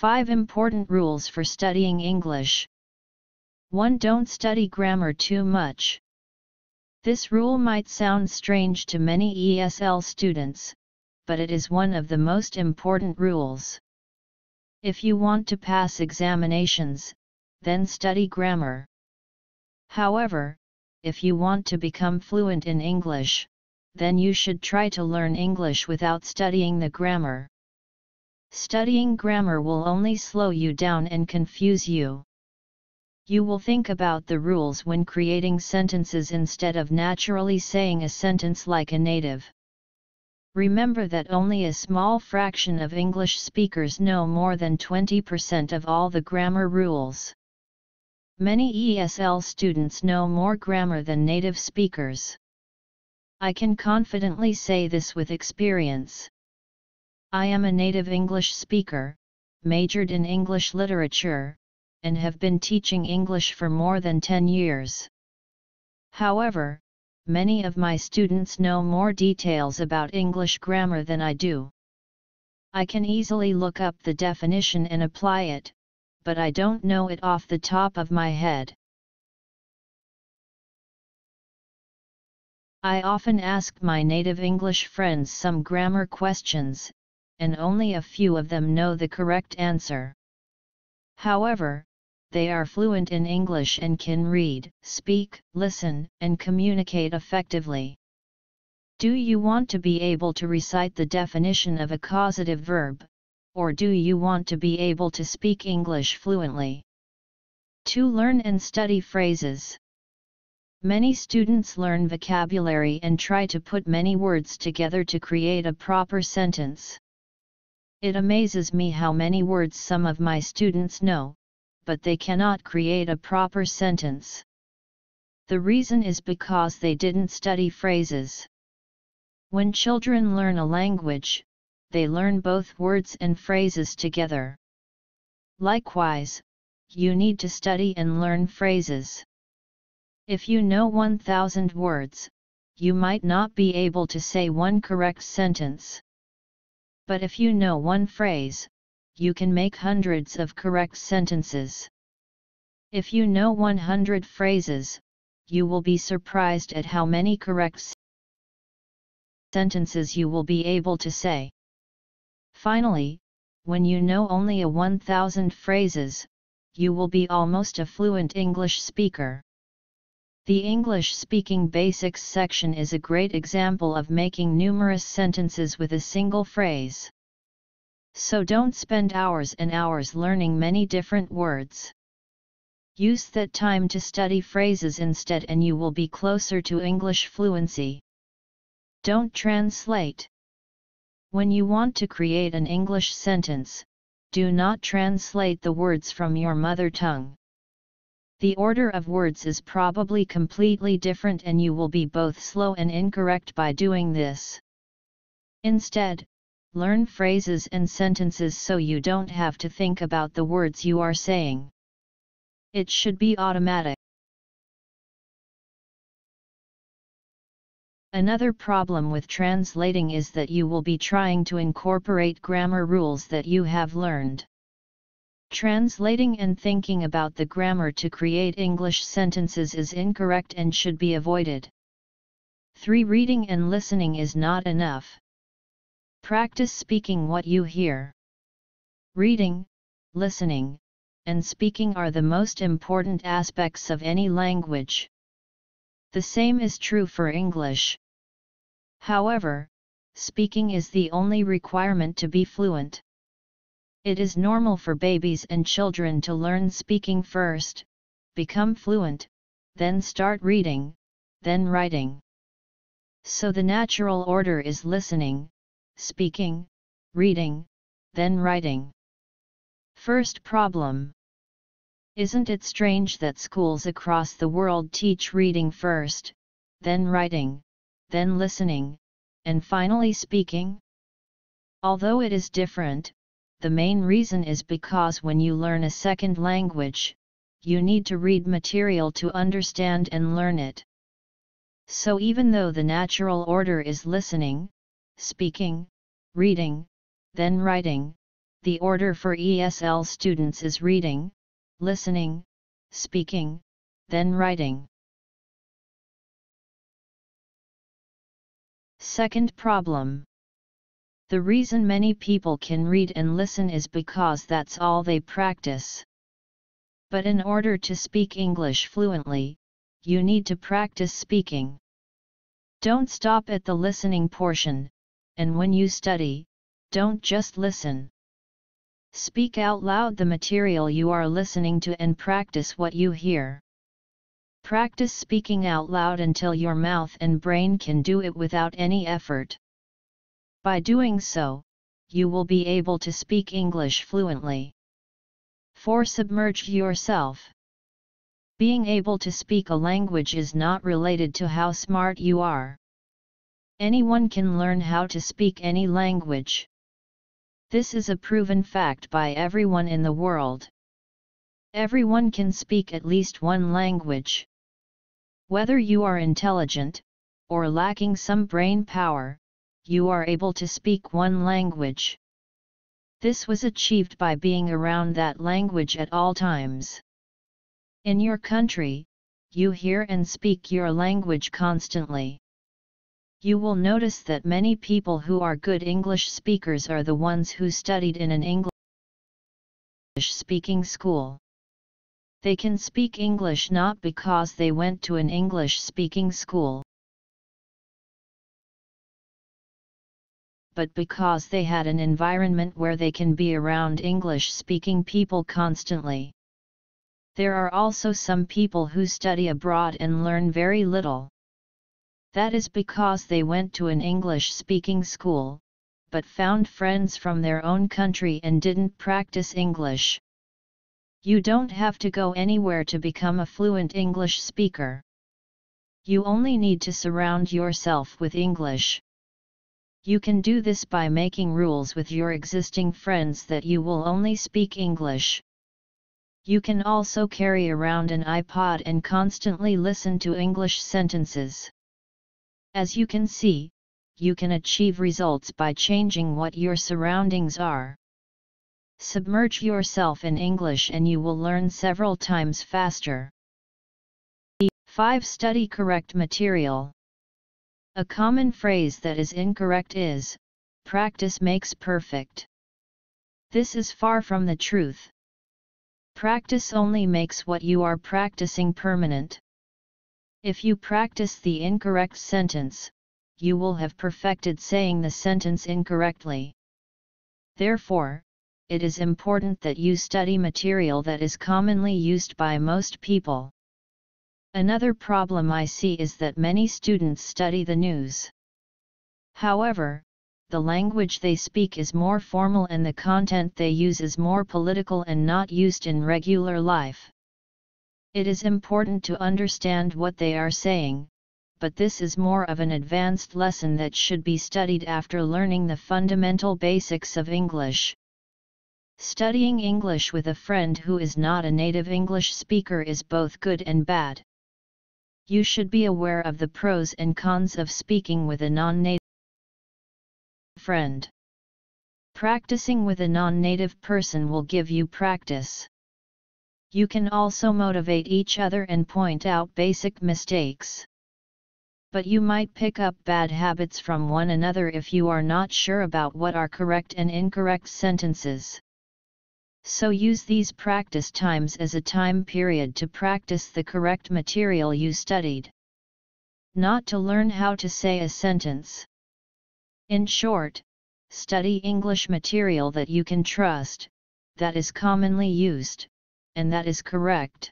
5 important rules for studying English. 1. Don't study grammar too much. This rule might sound strange to many ESL students, but it is one of the most important rules. If you want to pass examinations, then study grammar. However, if you want to become fluent in English, then you should try to learn English without studying the grammar. Studying grammar will only slow you down and confuse you. You will think about the rules when creating sentences instead of naturally saying a sentence like a native. Remember that only a small fraction of English speakers know more than 20% of all the grammar rules. Many ESL students know more grammar than native speakers. I can confidently say this with experience. I am a native English speaker, majored in English literature, and have been teaching English for more than 10 years. However, many of my students know more details about English grammar than I do. I can easily look up the definition and apply it, but I don't know it off the top of my head. I often ask my native English friends some grammar questions, and only a few of them know the correct answer. However, they are fluent in English and can read, speak, listen, and communicate effectively. Do you want to be able to recite the definition of a causative verb, or do you want to be able to speak English fluently? 2. Learn and study phrases. Many students learn vocabulary and try to put many words together to create a proper sentence. It amazes me how many words some of my students know, but they cannot create a proper sentence. The reason is because they didn't study phrases. When children learn a language, they learn both words and phrases together. Likewise, you need to study and learn phrases. If you know 1,000 words, you might not be able to say one correct sentence. But if you know one phrase, you can make hundreds of correct sentences. If you know 100 phrases, you will be surprised at how many correct sentences you will be able to say. Finally, when you know only 1,000 phrases, you will be almost a fluent English speaker. The English Speaking Basics section is a great example of making numerous sentences with a single phrase. So don't spend hours and hours learning many different words. Use that time to study phrases instead and you will be closer to English fluency. Don't translate. When you want to create an English sentence, do not translate the words from your mother tongue. The order of words is probably completely different and you will be both slow and incorrect by doing this. Instead, learn phrases and sentences so you don't have to think about the words you are saying. It should be automatic. Another problem with translating is that you will be trying to incorporate grammar rules that you have learned. Translating and thinking about the grammar to create English sentences is incorrect and should be avoided. 3. Reading and listening is not enough. Practice speaking what you hear. Reading, listening, and speaking are the most important aspects of any language. The same is true for English. However, speaking is the only requirement to be fluent. It is normal for babies and children to learn speaking first, become fluent, then start reading, then writing. So the natural order is listening, speaking, reading, then writing. First problem. Isn't it strange that schools across the world teach reading first, then writing, then listening, and finally speaking? Although it is different, the main reason is because when you learn a second language, you need to read material to understand and learn it. So even though the natural order is listening, speaking, reading, then writing, the order for ESL students is reading, listening, speaking, then writing. Second problem. The reason many people can read and listen is because that's all they practice. But in order to speak English fluently, you need to practice speaking. Don't stop at the listening portion, and when you study, don't just listen. Speak out loud the material you are listening to and practice what you hear. Practice speaking out loud until your mouth and brain can do it without any effort. By doing so, you will be able to speak English fluently. 4. Submerge yourself. Being able to speak a language is not related to how smart you are. Anyone can learn how to speak any language. This is a proven fact by everyone in the world. Everyone can speak at least one language. Whether you are intelligent, or lacking some brain power, you are able to speak one language. This was achieved by being around that language at all times. In your country, you hear and speak your language constantly. You will notice that many people who are good English speakers are the ones who studied in an English-speaking school. They can speak English not because they went to an English-speaking school, but because they had an environment where they can be around English-speaking people constantly. There are also some people who study abroad and learn very little. That is because they went to an English-speaking school, but found friends from their own country and didn't practice English. You don't have to go anywhere to become a fluent English speaker. You only need to surround yourself with English. You can do this by making rules with your existing friends that you will only speak English. You can also carry around an iPod and constantly listen to English sentences. As you can see, you can achieve results by changing what your surroundings are. Submerge yourself in English and you will learn several times faster. 5. Study correct material. A common phrase that is incorrect is, "Practice makes perfect." This is far from the truth. Practice only makes what you are practicing permanent. If you practice the incorrect sentence, you will have perfected saying the sentence incorrectly. Therefore, it is important that you study material that is commonly used by most people. Another problem I see is that many students study the news. However, the language they speak is more formal and the content they use is more political and not used in regular life. It is important to understand what they are saying, but this is more of an advanced lesson that should be studied after learning the fundamental basics of English. Studying English with a friend who is not a native English speaker is both good and bad. You should be aware of the pros and cons of speaking with a non-native friend. Practicing with a non-native person will give you practice. You can also motivate each other and point out basic mistakes. But you might pick up bad habits from one another if you are not sure about what are correct and incorrect sentences. So use these practice times as a time period to practice the correct material you studied, not to learn how to say a sentence. In short, study English material that you can trust, that is commonly used, and that is correct.